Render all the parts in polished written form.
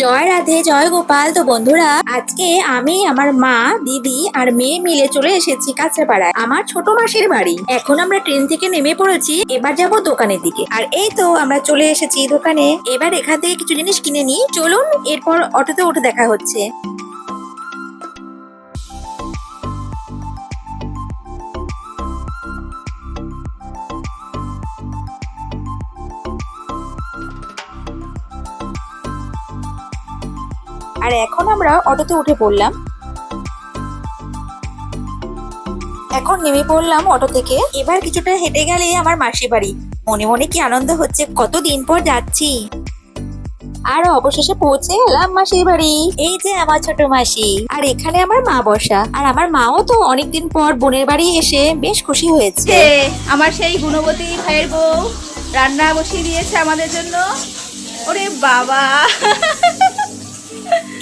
জয় রাধে জয় গোপাল। তো বন্ধুরা, আজকে আমি আমার মা, দিদি আর মেয়ে মিলে চলে এসেছি কাঁচরাপাড়ায়, আমার ছোট মাসির বাড়ি। এখন আমরা ট্রেন থেকে নেমে পড়েছি, এবার যাব দোকানের দিকে। আর এই তো আমরা চলে এসেছি দোকানে। এবার এখান থেকে কিছু জিনিস কিনে নিই, চলুন এরপর অটোতে উঠে দেখা হচ্ছে। আর এখন আমরা অটোতে উঠে পড়লাম। এখন নেমে পড়লাম অটো থেকে। এবার কিছুটা হেঁটে গেলে আমার মাসির বাড়ি। মনে মনে কি আনন্দ হচ্ছে, কতদিন পর যাচ্ছি। আর অবশেষে পৌঁছে গেলাম মাসির বাড়ি। এই যে আমার ছোট মাসি, আর এখানে আমার মা বসা। আর আমার মাও তো অনেকদিন পর বোনের বাড়ি এসে বেশ খুশি হয়েছে। আমার সেই গুণবতী ভাইয়ের বউ রান্না বসিয়ে দিয়েছে আমাদের জন্য। ওরে বাবা,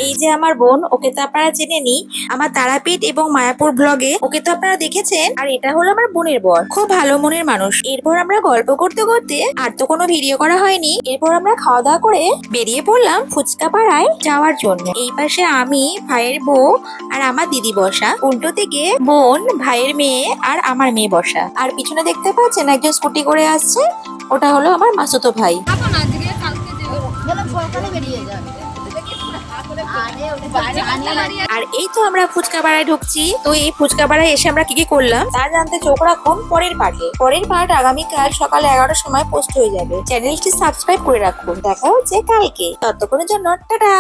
এই যে আমার বোন, ওকে তো আপনারা চেনেনি, আমার তারাপীঠ এবং মায়াপুর ব্লগে ওকে তো আপনারা দেখেছেন। আর এটা হলো আমার বোনের বর, খুব ভালো মনের মানুষ। এরপর আমরা গল্প করতে করতে, আর তো কোনো ভিডিও করা হয়নি, এরপর আমরা খাওয়া দাওয়া করে বেরিয়ে পড়লাম ফুচকা পাড়ায় যাওয়ার জন্য। এই পাশে আমি, ভাইয়ের বউ আর আমার দিদি বসা, উল্টো দিকে বোন, ভাইয়ের মেয়ে আর আমার মেয়ে বসা। আর পিছনে দেখতে পাচ্ছেন একজন স্কুটি করে আসছে, ওটা হলো আমার মাসুতো ভাই। আর এই তো আমরা ফুচকা পাড়ায় ঢুকছি। তো এই ফুচকা পাড়ায় এসে আমরা কি কি করলাম তা জানতে চোখ রাখুন পরের পার্টে। পরের পার্ট আগামীকাল সকাল 11টার সময় পোস্ট হয়ে যাবে। চ্যানেলটি সাবস্ক্রাইব করে রাখুন। দেখা হচ্ছে কালকে, ততক্ষণের জন্য টাটা।